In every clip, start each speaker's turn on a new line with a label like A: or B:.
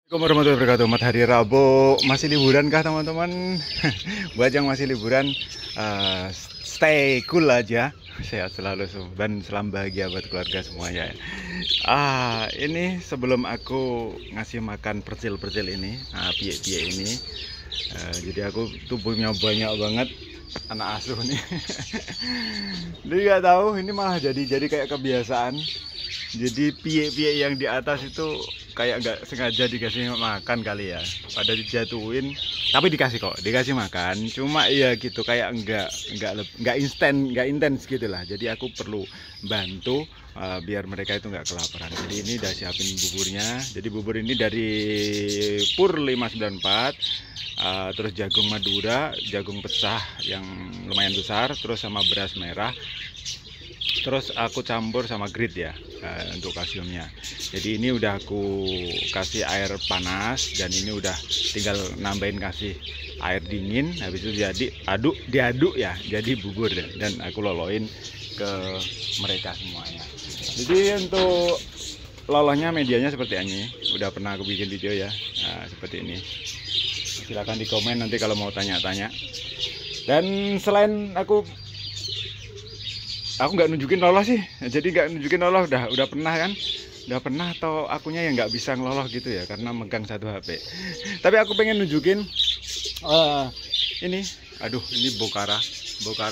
A: Assalamualaikum warahmatullahi wabarakatuh. Hari Rabu, masih liburan kah teman-teman? Buat yang masih liburan, stay cool aja, sehat selalu dan salam bahagia buat keluarga semuanya. Ini sebelum aku ngasih makan percil-percil ini, piye-piye ini, jadi aku tubuhnya banyak banget anak asuh nih. Dia nggak tahu, ini malah jadi kayak kebiasaan. Jadi piye-piye yang di atas itu kayak nggak sengaja dikasih makan kali ya, pada dijatuhin, tapi dikasih makan, cuma ya gitu kayak nggak instan, nggak intens gitulah. Jadi aku perlu bantu biar mereka itu nggak kelaparan. Jadi ini udah siapin buburnya. Jadi bubur ini dari Pur 594, terus jagung Madura, jagung pecah yang lumayan besar, terus sama beras merah. Terus aku campur sama grit ya, untuk kalsiumnya. Jadi ini udah aku kasih air panas, dan ini udah tinggal nambahin kasih air dingin. Habis itu diaduk ya, jadi bubur, dan aku loloin ke mereka semuanya. Jadi untuk lolohnya medianya seperti ini, udah pernah aku bikin video ya, seperti ini. Silahkan di komen nanti kalau mau tanya-tanya. Dan selain aku nggak nunjukin lolos sih, jadi nggak nunjukin lolos, udah pernah kan, atau akunya yang nggak bisa ngeloloh gitu ya, karena megang satu HP. Tapi aku pengen nunjukin ini, ini bokara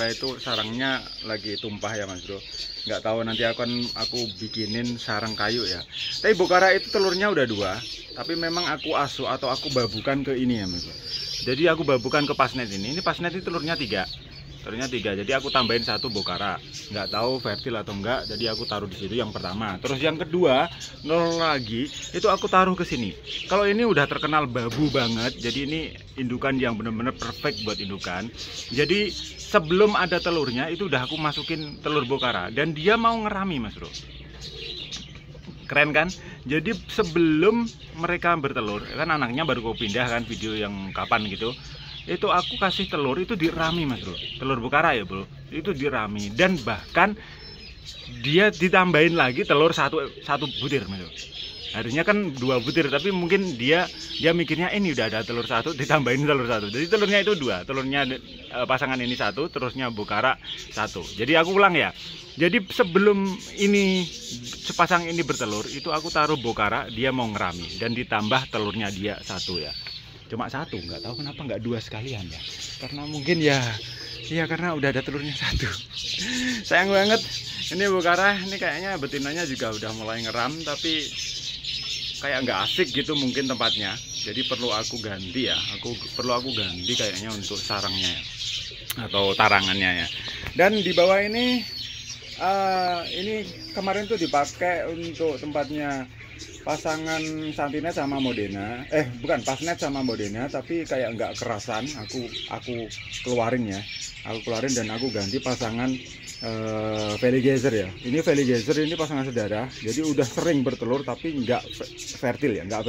A: itu sarangnya lagi tumpah ya Mas Bro. Nggak tahu nanti aku bikinin sarang kayu ya. Tapi bokara itu telurnya udah 2, tapi memang aku asuh atau aku babukan ke ini ya Mas Bro. Jadi aku babukan ke pasnet ini pasnet itu telurnya 3. Jadi aku tambahin 1 bokara, nggak tahu fertil atau enggak, jadi aku taruh di situ yang pertama. Terus yang kedua, 0 lagi, itu aku taruh ke sini. Kalau ini udah terkenal babu banget, jadi ini indukan yang bener-bener perfect buat indukan. Jadi sebelum ada telurnya, itu udah aku masukin telur bokara, dan dia mau ngerami Mas Bro. Keren kan? Jadi sebelum mereka bertelur, kan anaknya baru aku pindah kan, video yang kapan gitu, itu aku kasih telur itu dirami Mas Bro, telur bokara ya Bro, itu dirami, dan bahkan dia ditambahin lagi telur satu butir Mas Bro. Harusnya kan 2 butir, tapi mungkin dia mikirnya ini udah ada telur 1, ditambahin telur 1, jadi telurnya itu 2, telurnya pasangan ini 1, terusnya bokara 1. Jadi aku ulang ya, jadi sebelum ini sepasang ini bertelur, itu aku taruh bokara, dia mau ngerami, dan ditambah telurnya dia 1 ya. Cuma 1, nggak tahu kenapa nggak 2 sekalian ya, karena mungkin ya karena udah ada telurnya 1. Sayang banget ini bokara, ini kayaknya betinanya juga udah mulai ngeram, tapi kayak nggak asik gitu mungkin tempatnya, jadi perlu aku ganti ya, perlu aku ganti kayaknya untuk sarangnya ya, atau tarangannya ya. Dan di bawah ini kemarin tuh dipakai untuk tempatnya pasangan Santinet sama Modena, bukan, pasnet sama Modena, tapi kayak nggak kerasan, aku keluarin ya, dan aku ganti pasangan Veligezer ya. Ini Veligezer ini pasangan saudara, jadi udah sering bertelur tapi nggak fertil ya, nggak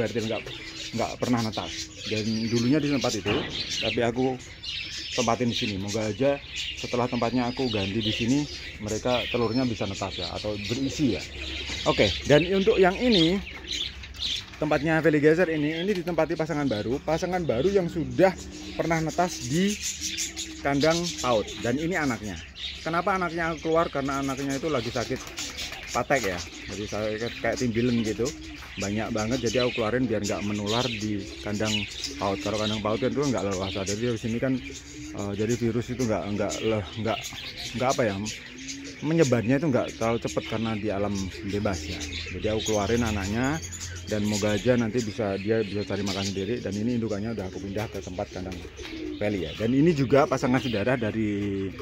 A: pernah netas. Dan dulunya di tempat itu, tapi aku tempatin di sini. Moga aja setelah tempatnya aku ganti di sini, mereka telurnya bisa netas ya, atau berisi ya. Oke, dan untuk yang ini tempatnya Veligezer ini ditempati pasangan baru yang sudah pernah netas di kandang PAUD, dan ini anaknya. Kenapa anaknya keluar? Karena anaknya itu lagi sakit patek ya, jadi kayak timbilen gitu, banyak banget, jadi aku keluarin biar nggak menular di kandang PAUD. Kalau kandang PAUD kan itu nggak leluasa, jadi di sini kan jadi virus itu nggak apa ya, menyebarnya itu nggak terlalu cepat karena di alam bebas ya. Jadi aku keluarin anaknya, dan moga aja nanti dia bisa cari makan sendiri. Dan ini indukannya udah aku pindah ke tempat kandang Veli ya. Dan ini juga pasangan saudara dari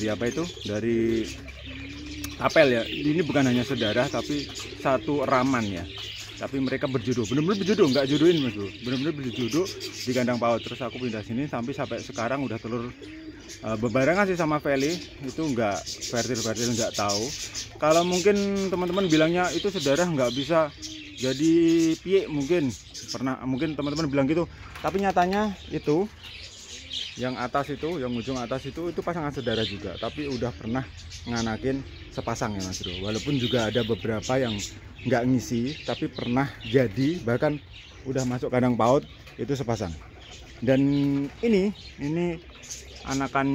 A: apa itu, dari apel ya. Ini bukan hanya saudara tapi satu raman ya, tapi mereka berjodoh, bener-bener berjodoh, nggak jodohin Mas Bro, bener-bener berjodoh di kandang PAUD. Terus aku pindah sini sampai sekarang udah telur bebarengan sih sama Veli, itu nggak fertil nggak tahu. Kalau mungkin teman-teman bilangnya itu saudara nggak bisa jadi piye, mungkin teman-teman bilang gitu, tapi nyatanya itu yang atas itu, yang ujung atas itu pasangan saudara juga, tapi udah pernah nganakin sepasang ya Mas Bro. Walaupun juga ada beberapa yang nggak ngisi, tapi pernah jadi, bahkan udah masuk kandang paut itu sepasang. Dan ini anakan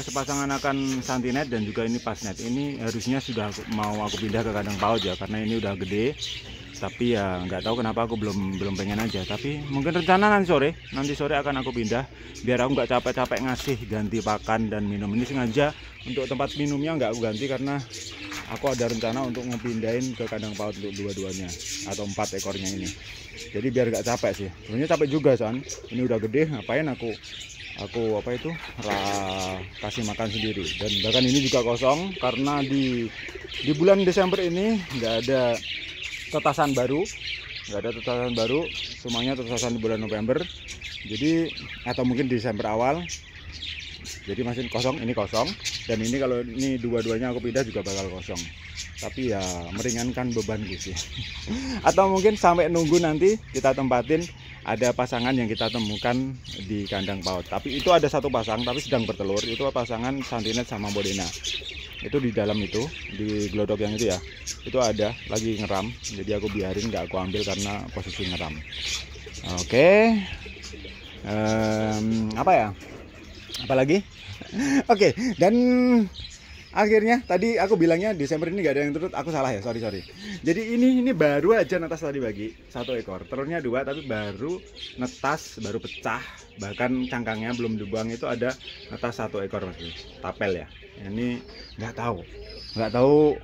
A: sepasang anakan santinet dan juga ini pasnet. Ini harusnya sudah mau aku pindah ke kandang paut ya, karena ini udah gede. Tapi ya nggak tahu kenapa aku belum pengen aja. Tapi mungkin rencana nanti sore akan aku pindah, biar aku nggak capek-capek ngasih ganti pakan dan minum. Ini sengaja untuk tempat minumnya nggak aku ganti, karena aku ada rencana untuk ngepindahin ke kandang paut untuk dua-duanya atau 4 ekornya ini. Jadi biar nggak capek sih. Sebenarnya capek juga San. Ini udah gede, ngapain aku kasih makan sendiri. Dan bahkan ini juga kosong karena di bulan Desember ini nggak ada tetasan baru, semuanya tetasan di bulan November. Jadi atau mungkin Desember awal. Jadi masih kosong, ini kosong. Dan ini kalau ini dua-duanya aku pindah juga bakal kosong. Tapi ya meringankan bebanku sih. Atau mungkin sampai nunggu nanti kita tempatin ada pasangan yang kita temukan di kandang paut. Tapi itu ada satu pasang tapi sedang bertelur. Itu pasangan santinet sama bodena. Itu di dalam itu, di glodok yang itu ya, itu ada lagi ngeram. Jadi aku biarin, nggak aku ambil karena posisi ngeram. Oke. Apa ya? Apalagi? Oke, dan akhirnya tadi aku bilangnya Desember ini nggak ada yang turut, aku salah ya, sorry. Jadi ini baru aja netas tadi bagi 1 ekor, telurnya 2 tapi baru netas, baru pecah, bahkan cangkangnya belum dibuang. Itu ada netas 1 ekor masih tapel ya. Ini nggak tahu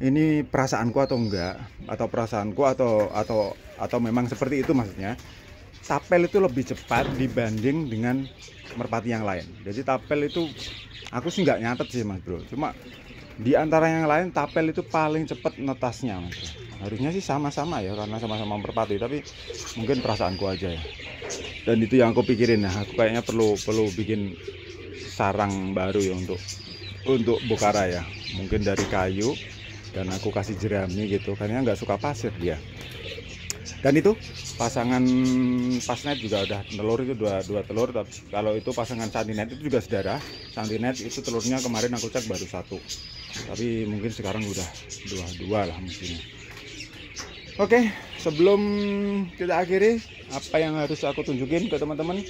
A: ini perasaanku atau enggak, atau memang seperti itu maksudnya. Tapel itu lebih cepat dibanding dengan merpati yang lain. Jadi tapel itu aku sih nggak nyatet sih Mas Bro. Cuma di antara yang lain tapel itu paling cepat netasnya Mas Bro. Harusnya sih sama-sama ya karena sama-sama merpati, tapi mungkin perasaanku aja ya. Dan itu yang aku pikirin ya. Aku kayaknya perlu bikin sarang baru ya untuk Bokara ya. Mungkin dari kayu dan aku kasih jerami gitu. Karena nggak suka pasir dia. Dan itu pasangan pasnet juga udah telur, itu dua telur. Tapi kalau itu pasangan santinet itu juga saudara. Santinet itu telurnya kemarin aku cek baru 1. Tapi mungkin sekarang udah 2 lah mungkin. Oke, sebelum kita akhiri, apa yang harus aku tunjukin ke teman-teman?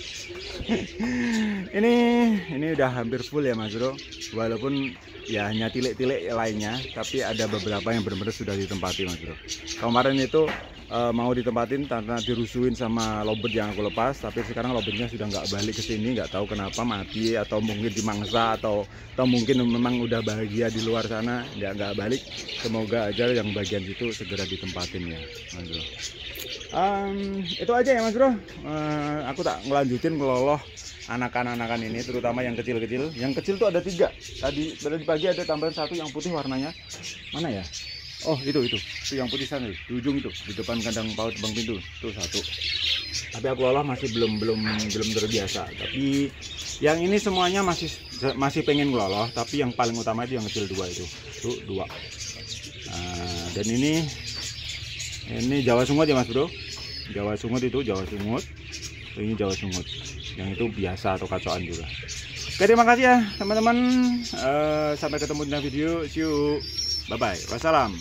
A: ini udah hampir full ya Mas Bro. Walaupun ya hanya tilik-tilik lainnya, tapi ada beberapa yang benar-benar sudah ditempati Mas Bro. Kemarin itu mau ditempatin karena dirusuhin sama lovebird yang aku lepas, tapi sekarang lovebird-nya sudah nggak balik ke sini, nggak tahu kenapa, mati atau mungkin dimangsa atau mungkin memang udah bahagia di luar sana, nggak balik. Semoga aja yang bagian situ segera ditempatin ya Mas Bro. Itu aja ya Mas Bro. Aku tak ngelanjutin meloloh anakan-anakan ini, terutama yang kecil-kecil. Yang kecil tuh ada 3. Tadi pagi ada tambahan 1 yang putih, warnanya mana ya? Oh itu yang putih sana di ujung itu, di depan kandang paut Bang Pintu tuh 1. Tapi aku olah masih belum terbiasa. Tapi yang ini semuanya masih pengen ngeloloh. Tapi yang paling utama itu yang kecil 2 itu tuh 2. Dan ini Jawa Sungut ya Mas Bro. Jawa Sungut itu Jawa Sungut. Ini Jawa Sungut. Yang itu biasa atau kacoan juga. Oke, terima kasih ya teman-teman. Sampai ketemu di video. See you. Bye bye. Wassalam.